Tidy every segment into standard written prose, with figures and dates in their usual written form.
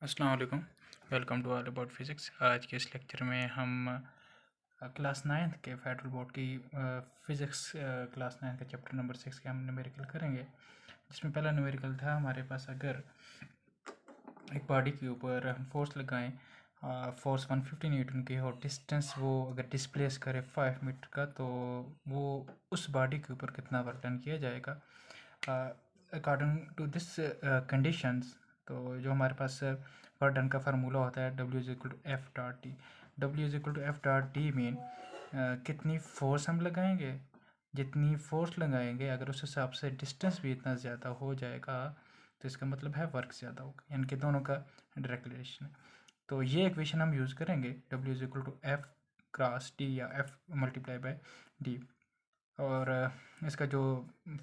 अस्सलाम वालेकुम। Welcome to all about physics. आज के इस लेक्चर में हम क्लास 9th के फेडरल बोर्ड की फ़िज़िक्स क्लास 9 का चैप्टर नंबर 6 के हम न्यूमेरिकल करेंगे, जिसमें पहला न्यूमेरिकल था हमारे पास। अगर एक बॉडी के ऊपर हम फोर्स लगाएं, फोर्स 150 न्यूटन की और डिस्टेंस वो अगर डिस्प्लेस करे 5 मीटर का, तो वो उस बॉडी के ऊपर कितना वर्क डन किया जाएगा अकॉर्डिंग टू दिस कंडीशंस। तो जो हमारे पास वर्क डन का फार्मूला होता है W=F.T। W=F.T मीन कितनी फोर्स हम लगाएंगे, जितनी फोर्स लगाएंगे अगर उस हिसाब से डिस्टेंस भी इतना ज़्यादा हो जाएगा तो इसका मतलब है वर्क ज़्यादा होगा, यानी कि दोनों का डायरेक्ट रिलेशन है। तो ये इक्वेशन हम यूज़ करेंगे W=F×T या F×D। और इसका जो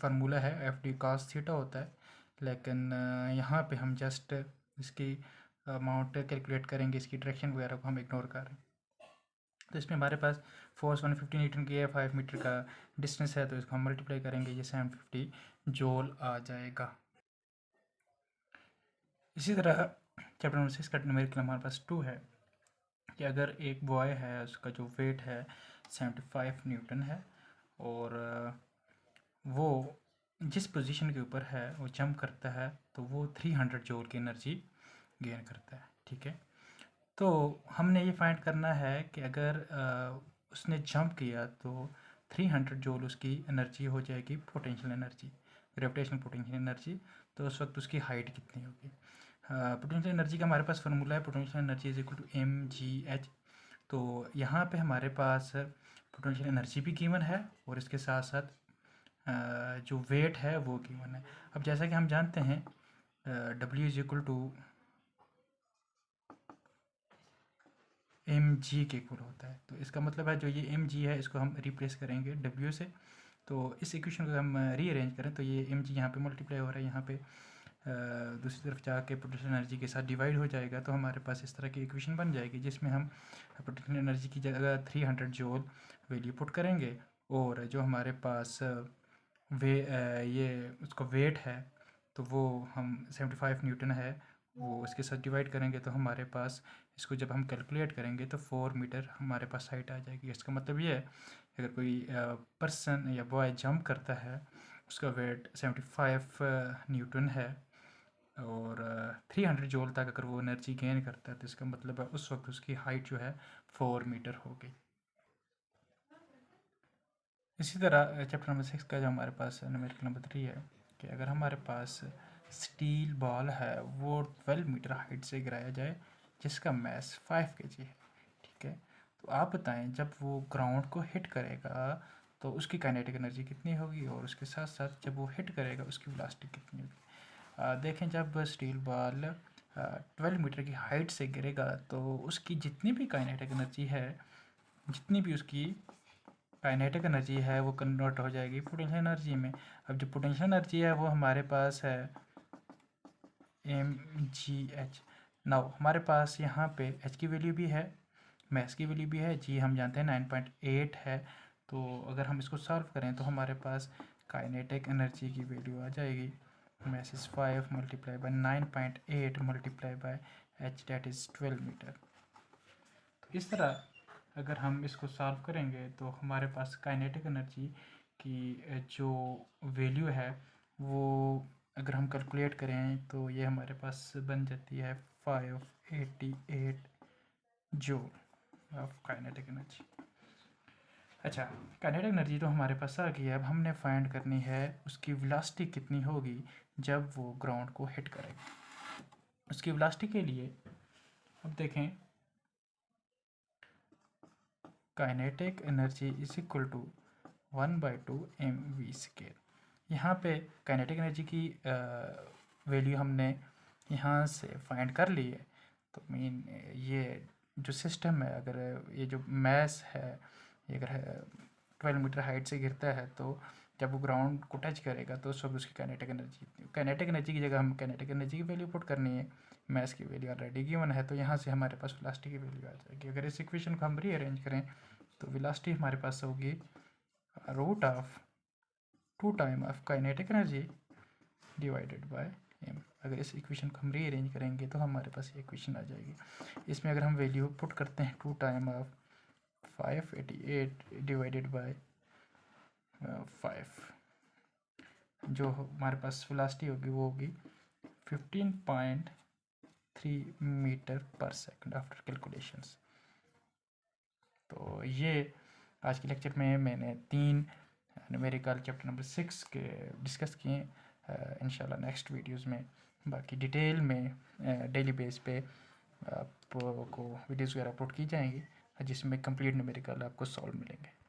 फार्मूला है FD cos थीटा होता है, लेकिन यहाँ पे हम जस्ट इसकी अमाउंट कैलकुलेट करेंगे, इसकी डायरेक्शन वगैरह को हम इग्नोर कर रहे हैं। तो इसमें हमारे पास फोर्स 150 न्यूटन की है, 5 मीटर का डिस्टेंस है, तो इसको हम मल्टीप्लाई करेंगे, ये 750 जूल आ जाएगा। इसी तरह चैप्टर नंबर 6 का न्यूमेरिकल हमारे पास 2 है कि अगर एक बॉय है, उसका जो वेट है 75 न्यूटन है और वो जिस पोजीशन के ऊपर है वो जंप करता है, तो वो 300 जूल की एनर्जी गेन करता है। ठीक है, तो हमने ये फाइंड करना है कि अगर उसने जंप किया तो 300 जूल उसकी एनर्जी हो जाएगी potential energy, gravitational potential energy. तो उस वक्त उसकी हाइट कितनी होगी? पोटेंशियल एनर्जी का हमारे पास फार्मूला है पोटेंशियल एनर्जी =mgh। तो यहाँ पे हमारे पास पोटेंशियल एनर्जी भी गिवन है और इसके साथ साथ जो वेट है वो गिवन है। अब जैसा कि हम जानते हैं W mg के इक्वल होता है, तो इसका मतलब है जो ये mg है इसको हम रिप्लेस करेंगे W से। तो इस इक्वेशन को हम रीअरेंज करें तो ये mg यहाँ पे मल्टीप्लाई हो रहा है, यहाँ पे दूसरी तरफ जाके पोटेंशियल एनर्जी के साथ डिवाइड हो जाएगा, तो हमारे पास इस तरह की इक्वेशन बन जाएगी जिसमें हम पोटेंशियल एनर्जी की जगह 300 जूल वैल्यू पुट करेंगे और जो हमारे पास ये उसका वेट है तो वो हम 75 न्यूटन है वो उसके साथ डिवाइड करेंगे, तो हमारे पास इसको जब हम कैलकुलेट करेंगे तो 4 मीटर हमारे पास हाइट आ जाएगी। इसका मतलब ये है अगर कोई पर्सन या बॉय जंप करता है, उसका वेट 75 न्यूटन है और 300 जूल तक अगर वो एनर्जी गेन करता है, तो इसका मतलब है उस वक्त उसकी हाइट जो है 4 मीटर हो गई। इसी तरह चैप्टर नंबर 6 का जो हमारे पास न्यूमेरिकल नंबर 3 है कि अगर हमारे पास स्टील बॉल है वो 12 मीटर हाइट से गिराया जाए जिसका मैस 5 kg है। ठीक है, तो आप बताएं जब वो ग्राउंड को हिट करेगा तो उसकी काइनेटिक एनर्जी कितनी होगी और उसके साथ साथ जब वो हिट करेगा उसकी वेलोसिटी कितनी होगी। देखें जब स्टील बॉल 12 मीटर की हाइट से गिरेगा तो उसकी जितनी भी काइनेटिक एनर्जी है, जितनी भी उसकी काइनेटिक एनर्जी है वो कन्वर्ट हो जाएगी पोटेंशियल एनर्जी में। अब जो पोटेंशियल एनर्जी है वो हमारे पास है mgh। नाउ हमारे पास यहाँ पे h की वैल्यू भी है, मैस की वैल्यू भी है, जी हम जानते हैं 9.8 है। तो अगर हम इसको सॉल्व करें तो हमारे पास काइनेटिक एनर्जी की वैल्यू आ जाएगी mass is 5 multiply by 9.8 multiply by h that is 12 meter. तो इस तरह अगर हम इसको सॉल्व करेंगे तो हमारे पास काइनेटिक एनर्जी की जो वैल्यू है वो अगर हम कैलकुलेट करें तो ये हमारे पास बन जाती है 588 जूल ऑफ काइनेटिक एनर्जी। अच्छा, काइनेटिक एनर्जी तो हमारे पास आ गई है, अब हमने फाइंड करनी है उसकी वेलोसिटी कितनी होगी जब वो ग्राउंड को हिट करेगा। उसकी वेलोसिटी के लिए अब देखें kinetic energy is equal to 1/2 mv²। यहाँ पे काइनेटिक एनर्जी की वैल्यू हमने यहाँ से फाइंड कर ली है। तो मीन ये जो सिस्टम है, अगर ये जो मैस है ये अगर 12 मीटर हाइट से गिरता है तो जब वो ग्राउंड को टच करेगा तो उस वक्त उसकी काइनेटिक एनर्जी की जगह हम काइनेटिक एनर्जी की वैल्यू पुट करनी है, मैस की वैल्यू ऑलरेडी गिवन है, तो यहाँ से हमारे पास वेलोसिटी की वैल्यू आ जाएगी। अगर इस इक्वेशन को हम रीअरेंज करें तो वेलोसिटी हमारे पास होगी √2 time of kinetic energy divided by m। अगर इस इक्वेशन को हम रीअरेंज करेंगे तो हमारे पास ये इक्वेशन आ जाएगी। इसमें अगर हम वैल्यू पुट करते हैं 2 टाइम ऑफ 588 डिवाइडेड बाय 5, जो हमारे पास वेलोसिटी होगी वो होगी 15.3 मीटर पर सेकंड आफ्टर कैलकुलेशंस। तो ये आज के लेक्चर में मैंने 3 न्यूमेरिकल चैप्टर नंबर 6 के डिस्कस किए। इंशाल्लाह नेक्स्ट वीडियोस में बाकी डिटेल में डेली बेस पे आपको वीडियोज़ वगैरह अपलोड की जाएंगी जिसमें कंप्लीट न्यूमेरिकल आपको सॉल्व मिलेंगे।